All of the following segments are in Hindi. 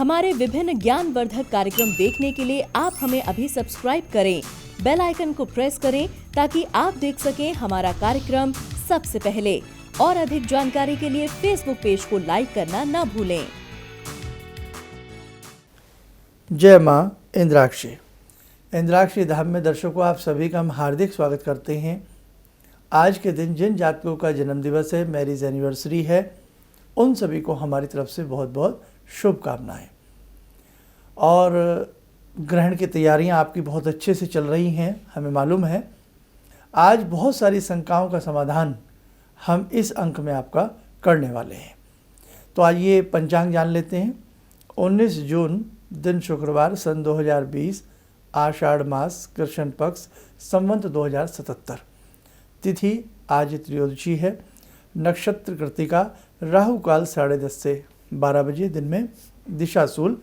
हमारे विभिन्न ज्ञानवर्धक कार्यक्रम देखने के लिए आप हमें अभी सब्सक्राइब करें, बेल आइकन को प्रेस करें ताकि आप देख सकें हमारा कार्यक्रम सबसे पहले। और अधिक जानकारी के लिए फेसबुक पेज को लाइक करना न भूलें। जय माँ इंद्राक्षी। इंद्राक्षी धाम में दर्शकों आप सभी का हम हार्दिक स्वागत करते हैं। आज के दिन जिन जातकों का जन्म दिवस है, मैरिज एनिवर्सरी है, उन सभी को हमारी तरफ से बहुत बहुत शुभकामनाएं। और ग्रहण की तैयारियां आपकी बहुत अच्छे से चल रही हैं, हमें मालूम है। आज बहुत सारी शंकाओं का समाधान हम इस अंक में आपका करने वाले हैं। तो आइए पंचांग जान लेते हैं। 19 जून दिन शुक्रवार, सन 2020, आषाढ़ मास, कृष्ण पक्ष, संवत 2077। तिथि आज त्रयोदशी है। नक्षत्र कृतिका, राहु काल 10:30 से 12 बजे दिन में, दिशा शूल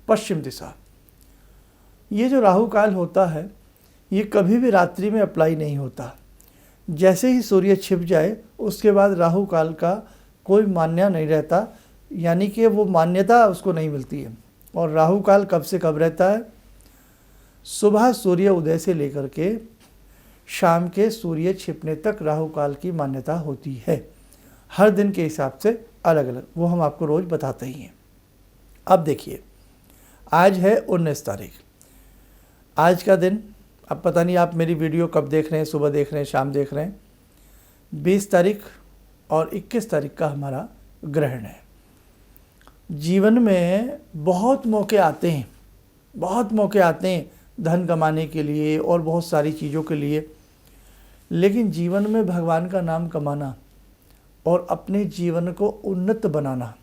पश्चिम दिशा। ये जो राहु काल होता है ये कभी भी रात्रि में अप्लाई नहीं होता। जैसे ही सूर्य छिप जाए उसके बाद राहु काल का कोई मान्य नहीं रहता, यानी कि वो मान्यता उसको नहीं मिलती है। और राहु काल कब से कब रहता है? सुबह सूर्य उदय से लेकर के शाम के सूर्य छिपने तक राहु काल की मान्यता होती है। हर दिन के हिसाब से अलग अलग, वो हम आपको रोज़ बताते ही हैं। अब देखिए, आज है 19 तारीख। आज का दिन, अब पता नहीं आप मेरी वीडियो कब देख रहे हैं, सुबह देख रहे हैं, शाम देख रहे हैं। 20 तारीख और 21 तारीख का हमारा ग्रहण है। जीवन में बहुत मौके आते हैं, बहुत मौके आते हैं धन कमाने के लिए और बहुत सारी चीज़ों के लिए, लेकिन जीवन में भगवान का नाम कमाना और अपने जीवन को उन्नत बनाना,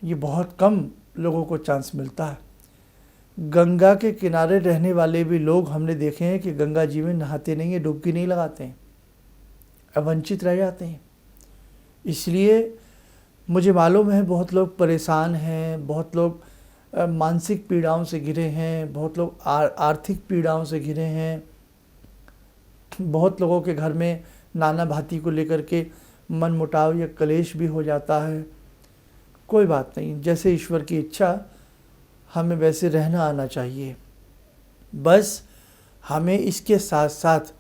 ये बहुत कम लोगों को चांस मिलता है। गंगा के किनारे रहने वाले भी लोग हमने देखे हैं कि गंगा जी में नहाते नहीं हैं, डुबकी नहीं लगाते हैं, वंचित रह जाते हैं। इसलिए मुझे मालूम है बहुत लोग परेशान हैं, बहुत लोग मानसिक पीड़ाओं से घिरे हैं, बहुत लोग आर्थिक पीड़ाओं से घिरे हैं। बहुत लोगों के घर में नाना भांति को लेकर के मन मुटाव या कलेश भी हो जाता है। कोई बात नहीं, जैसे ईश्वर की इच्छा हमें वैसे रहना आना चाहिए। बस हमें इसके साथ साथ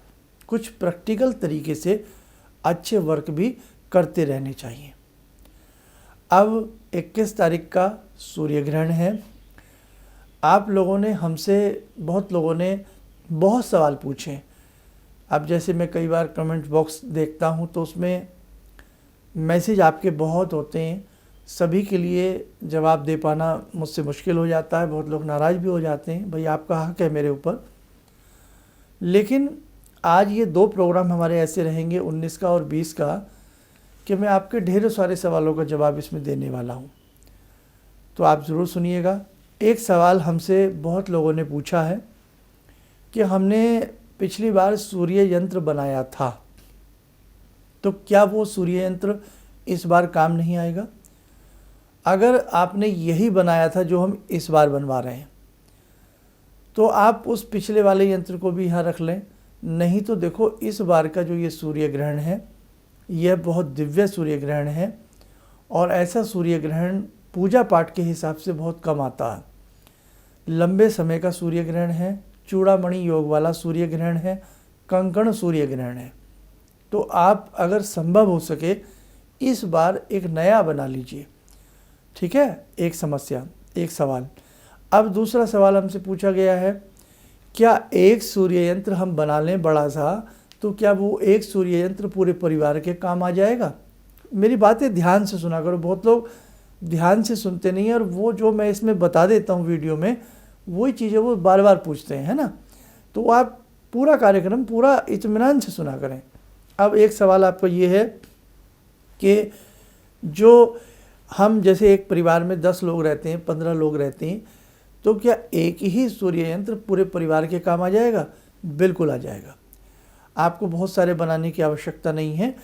कुछ प्रैक्टिकल तरीके से अच्छे वर्क भी करते रहने चाहिए। अब 21 तारीख का सूर्य ग्रहण है। आप लोगों ने हमसे, बहुत लोगों ने बहुत सवाल पूछे। अब जैसे मैं कई बार कमेंट बॉक्स देखता हूँ तो उसमें मैसेज आपके बहुत होते हैं, सभी के लिए जवाब दे पाना मुझसे मुश्किल हो जाता है। बहुत लोग नाराज़ भी हो जाते हैं, भाई आपका हक है मेरे ऊपर। लेकिन आज ये 2 प्रोग्राम हमारे ऐसे रहेंगे, 19 का और 20 का, कि मैं आपके ढेरों सारे सवालों का जवाब इसमें देने वाला हूँ। तो आप ज़रूर सुनिएगा। एक सवाल हमसे बहुत लोगों ने पूछा है कि हमने पिछली बार सूर्य यंत्र बनाया था, तो क्या वो सूर्य यंत्र इस बार काम नहीं आएगा? अगर आपने यही बनाया था जो हम इस बार बनवा रहे हैं, तो आप उस पिछले वाले यंत्र को भी यहाँ रख लें। नहीं तो देखो, इस बार का जो ये सूर्य ग्रहण है, यह बहुत दिव्य सूर्य ग्रहण है। और ऐसा सूर्य ग्रहण पूजा पाठ के हिसाब से बहुत कम आता है। लंबे समय का सूर्य ग्रहण है, चूड़ामणि योग वाला सूर्य ग्रहण है, कंकण सूर्य ग्रहण है। तो आप अगर संभव हो सके इस बार एक नया बना लीजिए, ठीक है? एक समस्या, एक सवाल। अब दूसरा सवाल हमसे पूछा गया है, क्या एक सूर्य यंत्र हम बना लें बड़ा सा, तो क्या वो एक सूर्य यंत्र पूरे परिवार के काम आ जाएगा? मेरी बातें ध्यान से सुना करो, बहुत लोग ध्यान से सुनते नहीं हैं, और वो जो मैं इसमें बता देता हूँ वीडियो में, वही चीज़ें वो बार बार पूछते हैं, है ना? तो आप पूरा कार्यक्रम पूरा इत्मीनान से सुना करें। अब एक सवाल आपका ये है कि जो हम जैसे एक परिवार में 10 लोग रहते हैं, 15 लोग रहते हैं, तो क्या एक ही सूर्य यंत्र पूरे परिवार के काम आ जाएगा? बिल्कुल आ जाएगा। आपको बहुत सारे बनाने की आवश्यकता नहीं है।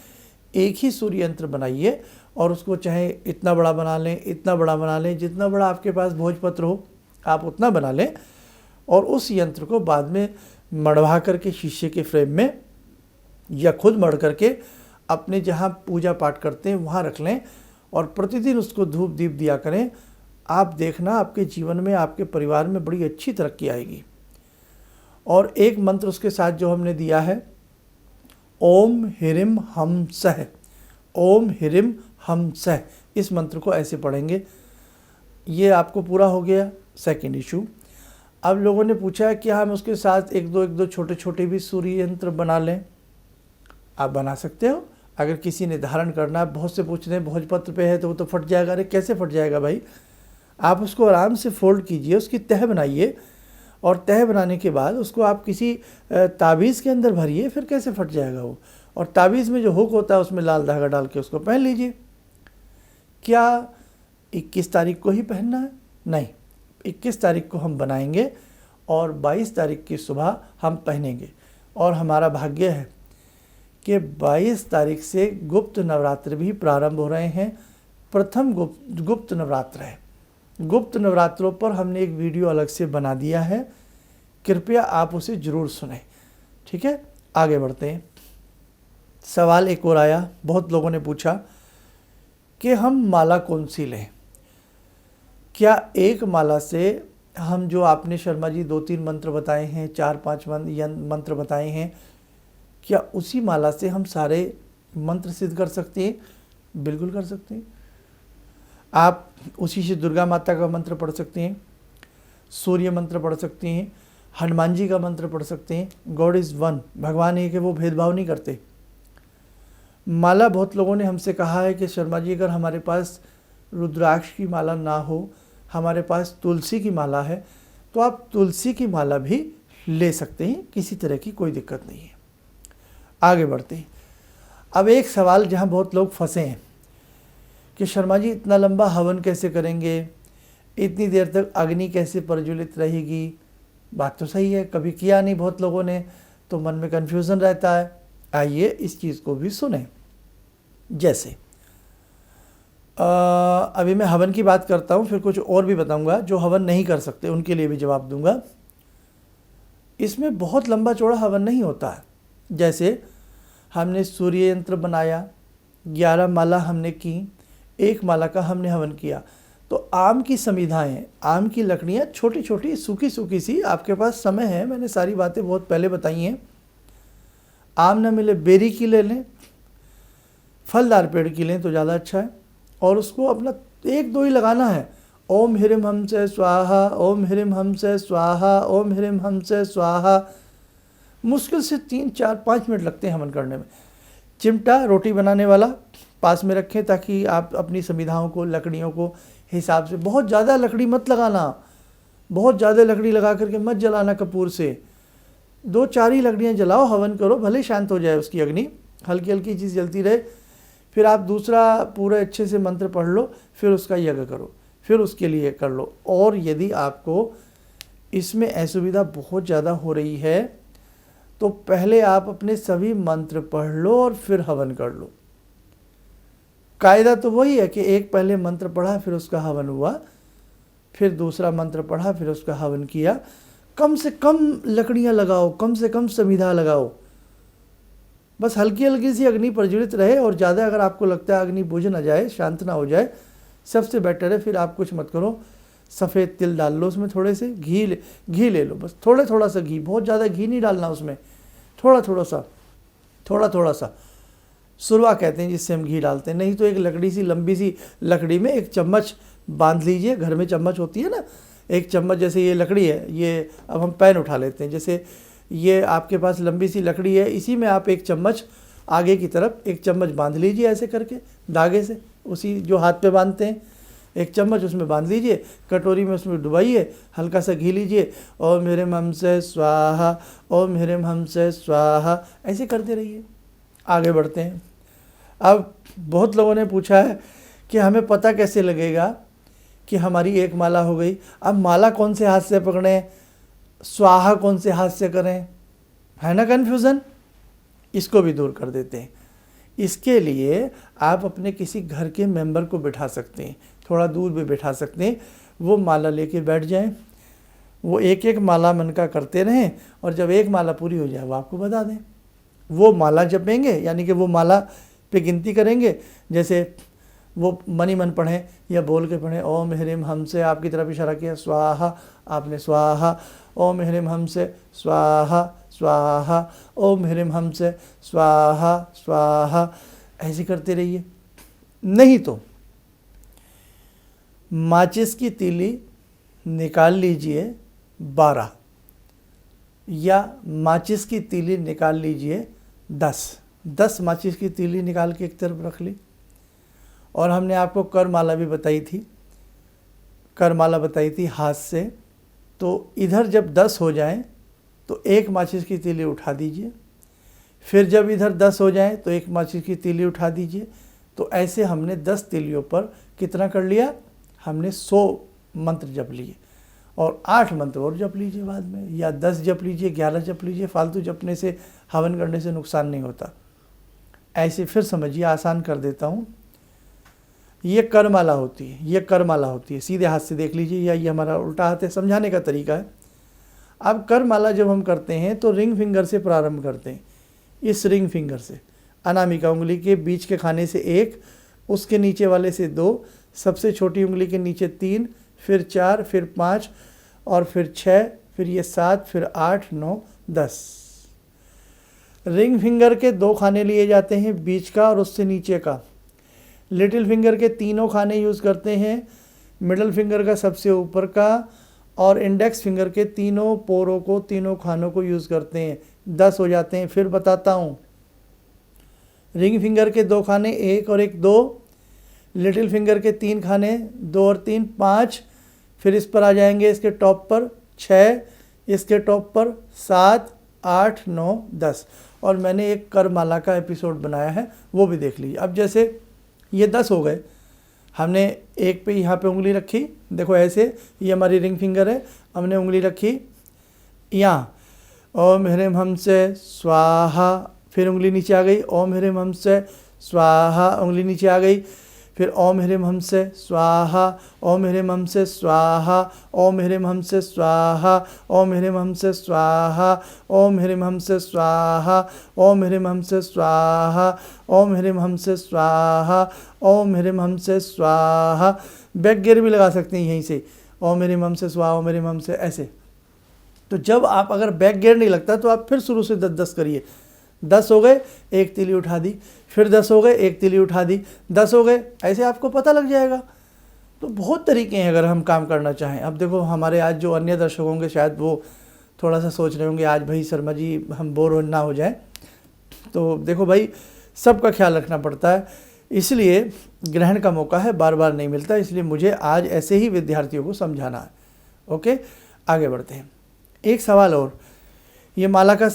एक ही सूर्य यंत्र बनाइए और उसको चाहे इतना बड़ा बना लें, इतना बड़ा बना लें, जितना बड़ा आपके पास भोजपत्र हो आप उतना बना लें। और उस यंत्र को बाद में मढ़वा करके शीशे के फ्रेम में या खुद मढ़ करके अपने जहाँ पूजा पाठ करते हैं वहाँ रख लें और प्रतिदिन उसको धूप दीप दिया करें। आप देखना आपके जीवन में, आपके परिवार में बड़ी अच्छी तरक्की आएगी। और एक मंत्र उसके साथ जो हमने दिया है, ओम ह्रीं हम सः, ओम ह्रीं हम सः, इस मंत्र को ऐसे पढ़ेंगे। ये आपको पूरा हो गया सेकंड इशू। अब लोगों ने पूछा है कि हम उसके साथ एक दो छोटे छोटे भी सूर्य यंत्र बना लें। आप बना सकते हो, अगर किसी ने धारण करना। बहुत से पूछ रहे हैं भोजपत्र पे है तो वो तो फट जाएगा। अरे कैसे फट जाएगा भाई, आप उसको आराम से फोल्ड कीजिए, उसकी तह बनाइए, और तह बनाने के बाद उसको आप किसी ताबीज़ के अंदर भरिए, फिर कैसे फट जाएगा वो। और ताबीज़ में जो हुक होता है उसमें लाल धागा डाल के उसको पहन लीजिए। क्या 21 तारीख को ही पहनना है? नहीं, 21 तारीख को हम बनाएंगे और 22 तारीख की सुबह हम पहनेंगे। और हमारा भाग्य है कि 22 तारीख से गुप्त नवरात्र भी प्रारंभ हो रहे हैं। प्रथम गुप्त नवरात्र है। गुप्त नवरात्रों पर हमने एक वीडियो अलग से बना दिया है, कृपया आप उसे ज़रूर सुनें। ठीक है, आगे बढ़ते हैं। सवाल एक और आया, बहुत लोगों ने पूछा कि हम माला कौन सी लें। क्या एक माला से हम, जो आपने शर्मा जी 2-3 मंत्र बताए हैं, 4-5 मंत्र बताए हैं, क्या उसी माला से हम सारे मंत्र सिद्ध कर सकते हैं? बिल्कुल कर सकते हैं। आप उसी से दुर्गा माता का मंत्र पढ़ सकते हैं, सूर्य मंत्र पढ़ सकते हैं, हनुमान जी का मंत्र पढ़ सकते हैं। गॉड इज़ वन, भगवान एक है, वो भेदभाव नहीं करते। माला, बहुत लोगों ने हमसे कहा है कि शर्मा जी अगर हमारे पास रुद्राक्ष की माला ना हो, हमारे पास तुलसी की माला है, तो आप तुलसी की माला भी ले सकते हैं, किसी तरह की कोई दिक्कत नहीं है। आगे बढ़ते हैं। अब एक सवाल जहां बहुत लोग फंसे हैं कि शर्मा जी इतना लंबा हवन कैसे करेंगे, इतनी देर तक अग्नि कैसे प्रज्वलित रहेगी। बात तो सही है, कभी किया नहीं बहुत लोगों ने, तो मन में कन्फ्यूज़न रहता है। आइए इस चीज़ को भी सुने। जैसे अभी मैं हवन की बात करता हूँ, फिर कुछ और भी बताऊँगा। जो हवन नहीं कर सकते उनके लिए भी जवाब दूँगा। इसमें बहुत लंबा चौड़ा हवन नहीं होता है। जैसे हमने सूर्य यंत्र बनाया, 11 माला हमने की, 1 माला का हमने हवन किया, तो आम की समिधाएँ, आम की लकड़ियाँ छोटी छोटी सूखी सूखी सी, आपके पास समय है, मैंने सारी बातें बहुत पहले बताई हैं। आम ना मिले बेरी की ले लें, फलदार पेड़ की लें तो ज़्यादा अच्छा है। और उसको अपना 1-2 ही लगाना है। ओम ह्रीं हम से स्वाहा, ओम ह्रीं हम से स्वाहा, ओम ह्रीं हम से स्वाहा। मुश्किल से 3-4-5 मिनट लगते हैं हवन करने में। चिमटा रोटी बनाने वाला पास में रखें, ताकि आप अपनी समिधाओं को, लकड़ियों को हिसाब से, बहुत ज़्यादा लकड़ी मत लगाना, बहुत ज़्यादा लकड़ी लगा करके मत जलाना कपूर से। 2-4 ही लकड़ियाँ जलाओ, हवन करो, भले शांत हो जाए उसकी अग्नि, हल्की हल्की चीज़ जलती रहे। फिर आप दूसरा पूरे अच्छे से मंत्र पढ़ लो, फिर उसका यज्ञ करो, फिर उसके लिए कर लो। और यदि आपको इसमें असुविधा बहुत ज़्यादा हो रही है, तो पहले आप अपने सभी मंत्र पढ़ लो और फिर हवन कर लो। कायदा तो वही है कि एक पहले मंत्र पढ़ा, फिर उसका हवन हुआ, फिर दूसरा मंत्र पढ़ा, फिर उसका हवन किया। कम से कम लकड़ियाँ लगाओ, कम से कम समिधा लगाओ, बस हल्की हल्की सी अग्नि प्रज्वलित रहे। और ज़्यादा अगर आपको लगता है अग्नि बुझ ना जाए, शांत ना हो जाए, सबसे बेटर है फिर आप कुछ मत करो, सफ़ेद तिल डाल लो उसमें, थोड़े से घी ले लो, बस थोड़ा सा घी, बहुत ज़्यादा घी नहीं डालना उसमें, थोड़ा सा सुरवा कहते हैं जिससे हम घी डालते हैं। नहीं तो एक लकड़ी सी, लंबी सी लकड़ी में एक चम्मच बांध लीजिए, घर में चम्मच होती है ना, एक चम्मच, जैसे ये लकड़ी है, ये अब हम पैन उठा लेते हैं, जैसे ये आपके पास लंबी सी लकड़ी है, इसी में आप एक चम्मच आगे की तरफ एक चम्मच बांध लीजिए ऐसे करके धागे से, उसी जो हाथ पे बांधते हैं, एक चम्मच उसमें बांध लीजिए, कटोरी में उसमें डुबाइए, हल्का सा घी लीजिए, ओम ह्रीं हम से स्वाहा, ओम ह्रीं हम से स्वाहा, ऐसे करते रहिए। आगे बढ़ते हैं। अब बहुत लोगों ने पूछा है कि हमें पता कैसे लगेगा कि हमारी एक माला हो गई। अब माला कौन से हाथ से पकड़ें, स्वाहा कौन से हाथ से करें, है ना कन्फ्यूज़न। इसको भी दूर कर देते हैं। इसके लिए आप अपने किसी घर के मेंबर को बिठा सकते हैं, थोड़ा दूर भी बिठा सकते हैं, वो माला लेके बैठ जाएं, वो एक एक माला मन का करते रहें, और जब एक माला पूरी हो जाए वो आपको बता दें। वो माला जपेंगे, यानी कि वो माला पे गिनती करेंगे, जैसे वो मनी मन पढ़ें या बोल के पढ़ें। ओम ह्रीम हम से आपकी तरफ इशारा किया, स्वाहा, आपने स्वाहा। ओम ह्रीम हम से स्वाहा स्वाहा, ओम ह्रीम हम से स्वाहा स्वाहा, ऐसे करते रहिए। नहीं तो माचिस की तीली निकाल लीजिए 12 या माचिस की तीली निकाल लीजिए 10 माचिस की तीली निकाल के एक तरफ रख ली। और हमने आपको करमाला भी बताई थी, करमाला बताई थी हाथ से। तो इधर जब 10 हो जाएं तो एक माचिस की तीली उठा दीजिए, फिर जब इधर 10 हो जाएं तो एक माचिस की तीली उठा दीजिए। तो ऐसे हमने 10 तीलियों पर कितना कर लिया, हमने 100 मंत्र जप लिए। और 8 मंत्र और जप लीजिए बाद में, या 10 जप लीजिए, 11 जप लीजिए। फालतू जपने से, हवन करने से नुकसान नहीं होता। ऐसे फिर समझिए, आसान कर देता हूँ। ये करमाला होती है, ये करमाला होती है, सीधे हाथ से देख लीजिए, या ये हमारा उल्टा हाथ है, समझाने का तरीका है। अब करमाला जब हम करते हैं तो रिंग फिंगर से प्रारंभ करते हैं। इस रिंग फिंगर से, अनामिका उंगली के बीच के खाने से 1, उसके नीचे वाले से 2, सबसे छोटी उंगली के नीचे 3, फिर 4, फिर 5 और फिर 6, फिर ये 7, फिर 8, 9, 10। रिंग फिंगर के 2 खाने लिए जाते हैं, बीच का और उससे नीचे का। लिटिल फिंगर के तीनों खाने यूज़ करते हैं, मिडल फिंगर का सबसे ऊपर का, और इंडेक्स फिंगर के तीनों पोरों को, तीनों खानों को यूज़ करते हैं। 10 हो जाते हैं। फिर बताता हूँ, रिंग फिंगर के 2 खाने, 1 और 1, 2। लिटिल फिंगर के 3 खाने, 2 और 3, 5। फिर इस पर आ जाएंगे, इसके टॉप पर 6, इसके टॉप पर 7, 8, 9, 10। और मैंने एक करमाला का एपिसोड बनाया है, वो भी देख लीजिए। अब जैसे ये 10 हो गए, हमने एक पे यहाँ पे उंगली रखी, देखो ऐसे, ये हमारी रिंग फिंगर है, हमने उंगली रखी यहाँ, ओम ह्रीम हम से स्वाहा, फिर उंगली नीचे आ गई, ओम ह्रीम हम से स्वाहा, उंगली नीचे आ गई, फिर ओम ह्रीम हम से स्वाहा, ओम ह्रीम हम से स्वाहा, ओम ह्रीम हम से स्वाहा, ओम ह्रीम हम से स्वाहा, ओम ह्रीम हम से स्वाहा, ओम ह्रीम हम से स्वाहा, ओम ह्रीम हम से स्वाहा, ओम ह्रीम हम से स्वाहा। बैक गियर भी लगा सकते हैं यहीं से, ओम ह्रीम हम से स्वाहा, ओम ह्रीम हम से, ऐसे। तो जब आप अगर बैक गियर नहीं लगता तो आप फिर शुरू से 10 करिए। 10 हो गए, एक तीली उठा दी, फिर 10 हो गए, एक तीली उठा दी, 10 हो गए, ऐसे आपको पता लग जाएगा। तो बहुत तरीके हैं अगर हम काम करना चाहें। अब देखो, हमारे आज जो अन्य दर्शक होंगे शायद वो थोड़ा सा सोच रहे होंगे, आज भाई शर्मा जी हम बोर ना हो जाए। तो देखो भाई, सबका ख्याल रखना पड़ता है, इसलिए ग्रहण का मौका है, बार बार नहीं मिलता, इसलिए मुझे आज ऐसे ही विद्यार्थियों को समझाना है। ओके, आगे बढ़ते हैं। एक सवाल और, ये माला का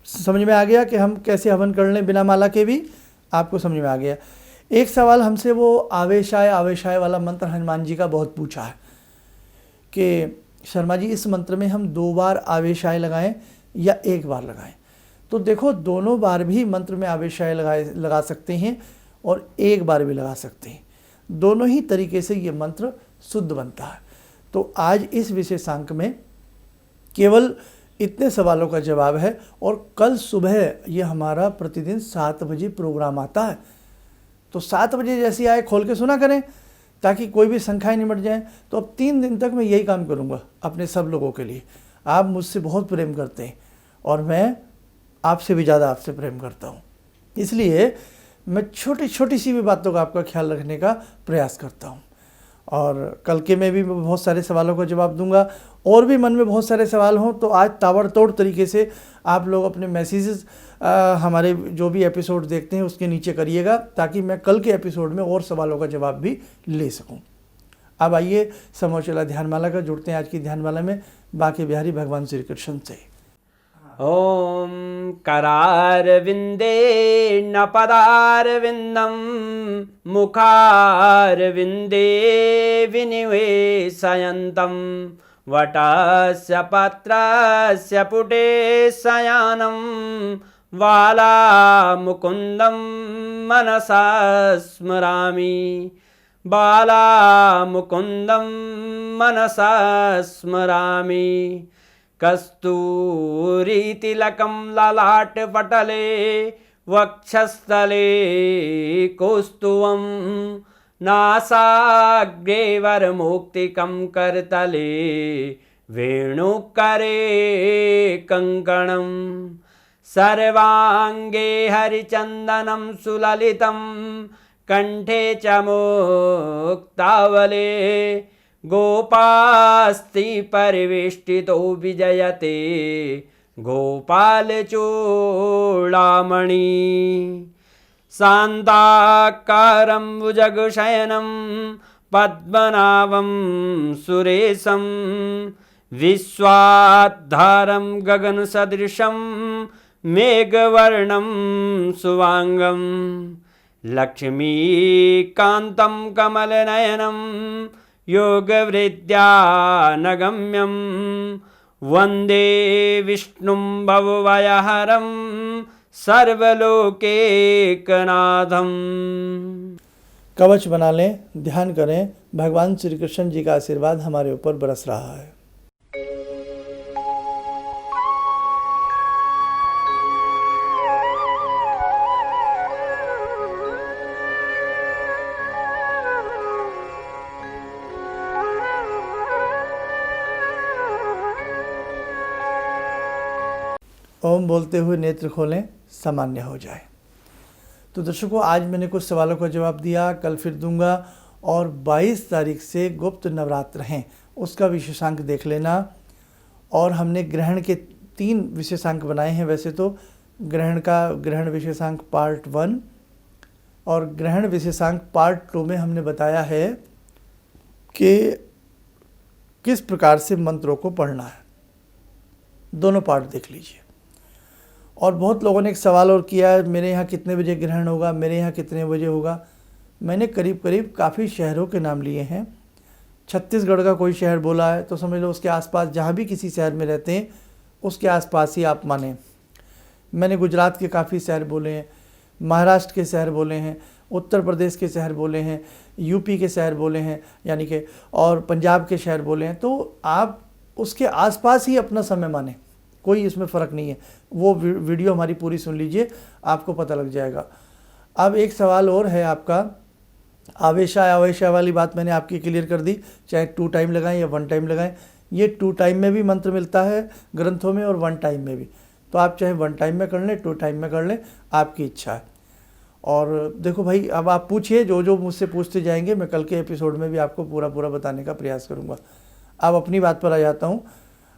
समझ में आ गया कि हम कैसे हवन कर लें बिना माला के भी, आपको समझ में आ गया। एक सवाल हमसे वो आवेशाय आवेशाय वाला मंत्र हनुमान जी का बहुत पूछा है कि शर्मा जी इस मंत्र में हम 2 बार आवेशाय लगाएं या 1 बार लगाएं। तो देखो, दोनों बार भी मंत्र में आवेशाय लगा सकते हैं और 1 बार भी लगा सकते हैं। दोनों ही तरीके से ये मंत्र शुद्ध बनता है। तो आज इस विशेषांक में केवल इतने सवालों का जवाब है, और कल सुबह ये हमारा प्रतिदिन 7 बजे प्रोग्राम आता है। तो 7 बजे जैसे आए खोल के सुना करें, ताकि कोई भी संख्याएं निमट जाएं। तो अब 3 दिन तक मैं यही काम करूंगा अपने सब लोगों के लिए। आप मुझसे बहुत प्रेम करते हैं और मैं आपसे भी ज़्यादा आपसे प्रेम करता हूँ, इसलिए मैं छोटी छोटी सी भी बातों का आपका ख्याल रखने का प्रयास करता हूँ। और कल के में भी मैं बहुत सारे सवालों का जवाब दूंगा, और भी मन में बहुत सारे सवाल हों तो आज ताबड़तोड़ तरीके से आप लोग अपने मैसेजेस हमारे जो भी एपिसोड देखते हैं उसके नीचे करिएगा, ताकि मैं कल के एपिसोड में और सवालों का जवाब भी ले सकूं। अब आइए समूह चला ध्यानमाला का, जुड़ते हैं आज की ध्यानमाला में बांके बिहारी भगवान श्री कृष्ण से। ॐ करारविन्दे न पदारविन्दं मुखारविन्दे विनिवेशयन्तं वटस्य पत्रस्य पुटे शयानं बालामुकुन्दं मनसा स्मरामि बालामुकुन्दं मनसा स्मरामि कस्तूरीतिलकं ललाटपटले वक्षस्थले कौस्तुभं नासाग्रे वरमुक्तिकं करतले वेणुकरे कङ्कणं सर्वाङ्गे हरिचन्दनं सुललितं कंठे च मुक्तावले गोपास्ति परिवेष्टितो विजयते गोपालचूडामणि शान्ताकारं भुजगशयनं पद्मनाभं सुरेशं विश्वाधारं गगनसदृशं मेघवर्णं शुभांगं लक्ष्मीकान्तं कमलनयनं योगवृद्ध्यानगम्यं वन्दे विष्णुं भवभयहरं सर्वलोकैकनाथं। कवच बना लें, ध्यान करें, भगवान श्री कृष्ण जी का आशीर्वाद हमारे ऊपर बरस रहा है। ओम बोलते हुए नेत्र खोलें, सामान्य हो जाए। तो दर्शकों, आज मैंने कुछ सवालों का जवाब दिया, कल फिर दूंगा। और 22 तारीख से गुप्त नवरात्र हैं, उसका विशेषांक देख लेना। और हमने ग्रहण के 3 विशेषांक बनाए हैं। वैसे तो ग्रहण विशेषांक पार्ट 1 और ग्रहण विशेषांक पार्ट 2 में हमने बताया है कि किस प्रकार से मंत्रों को पढ़ना है। दोनों पार्ट देख लीजिए। और बहुत लोगों ने एक सवाल और किया है, मेरे यहाँ कितने बजे ग्रहण होगा, मेरे यहाँ कितने बजे होगा। मैंने करीब करीब काफ़ी शहरों के नाम लिए हैं। छत्तीसगढ़ का कोई शहर बोला है तो समझ लो उसके आसपास जहाँ भी किसी शहर में रहते हैं उसके आसपास ही आप माने। मैंने गुजरात के काफ़ी शहर बोले हैं, महाराष्ट्र के शहर बोले हैं, उत्तर प्रदेश के शहर बोले हैं, यूपी के शहर बोले हैं, यानी कि और पंजाब के शहर बोले हैं। तो आप उसके आसपास ही अपना समय माने, कोई इसमें फ़र्क नहीं है। वो वीडियो हमारी पूरी सुन लीजिए, आपको पता लग जाएगा। अब एक सवाल और है आपका, आवेशा वाली बात मैंने आपकी क्लियर कर दी। चाहे 2 टाइम लगाएं या 1 टाइम लगाएं, ये 2 टाइम में भी मंत्र मिलता है ग्रंथों में और 1 टाइम में भी। तो आप चाहे 1 टाइम में कर लें, 2 टाइम में कर लें, आपकी इच्छा है। और देखो भाई, अब आप पूछिए, जो मुझसे पूछते जाएंगे मैं कल के एपिसोड में भी आपको पूरा बताने का प्रयास करूँगा। अब अपनी बात पर आ जाता हूँ।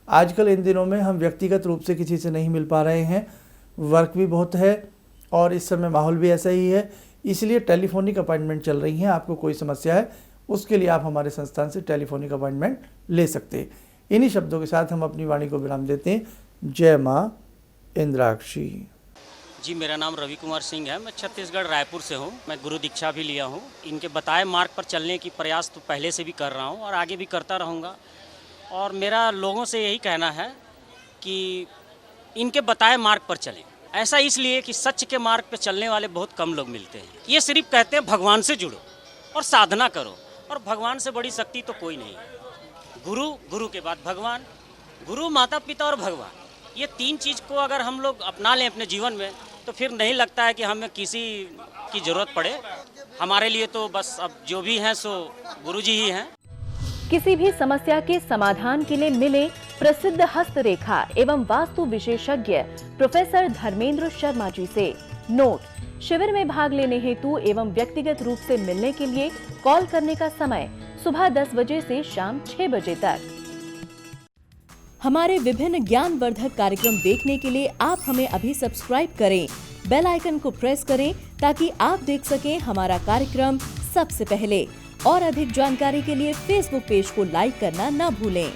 आजकल इन दिनों में हम व्यक्तिगत रूप से किसी से नहीं मिल पा रहे हैं, वर्क भी बहुत है और इस समय माहौल भी ऐसा ही है, इसलिए टेलीफोनिक अपॉइंटमेंट चल रही हैं। आपको कोई समस्या है उसके लिए आप हमारे संस्थान से टेलीफोनिक अपॉइंटमेंट ले सकते हैं। इन्हीं शब्दों के साथ हम अपनी वाणी को विराम देते हैं। जय माँ इंद्राक्षी। जी, मेरा नाम रवि कुमार सिंह है। मैं छत्तीसगढ़ रायपुर से हूँ। मैं गुरु दीक्षा भी लिया हूँ। इनके बताए मार्ग पर चलने की प्रयास तो पहले से भी कर रहा हूँ और आगे भी करता रहूँगा। और मेरा लोगों से यही कहना है कि इनके बताए मार्ग पर चलें। ऐसा इसलिए कि सच के मार्ग पर चलने वाले बहुत कम लोग मिलते हैं। ये सिर्फ कहते हैं भगवान से जुड़ो और साधना करो, और भगवान से बड़ी शक्ति तो कोई नहीं है। गुरु के बाद भगवान, गुरु, माता पिता और भगवान, ये 3 चीज़ को अगर हम लोग अपना लें अपने जीवन में तो फिर नहीं लगता है कि हमें किसी की ज़रूरत पड़े। हमारे लिए तो बस अब जो भी हैं सो गुरु जी ही हैं। किसी भी समस्या के समाधान के लिए मिले प्रसिद्ध हस्तरेखा एवं वास्तु विशेषज्ञ प्रोफेसर धर्मेंद्र शर्मा जी से। नोट: शिविर में भाग लेने हेतु एवं व्यक्तिगत रूप से मिलने के लिए कॉल करने का समय सुबह 10 बजे से शाम 6 बजे तक। हमारे विभिन्न ज्ञानवर्धक कार्यक्रम देखने के लिए आप हमें अभी सब्सक्राइब करें, बेल आइकन को प्रेस करें ताकि आप देख सकें हमारा कार्यक्रम सबसे पहले। और अधिक जानकारी के लिए फेसबुक पेज को लाइक करना न भूलें।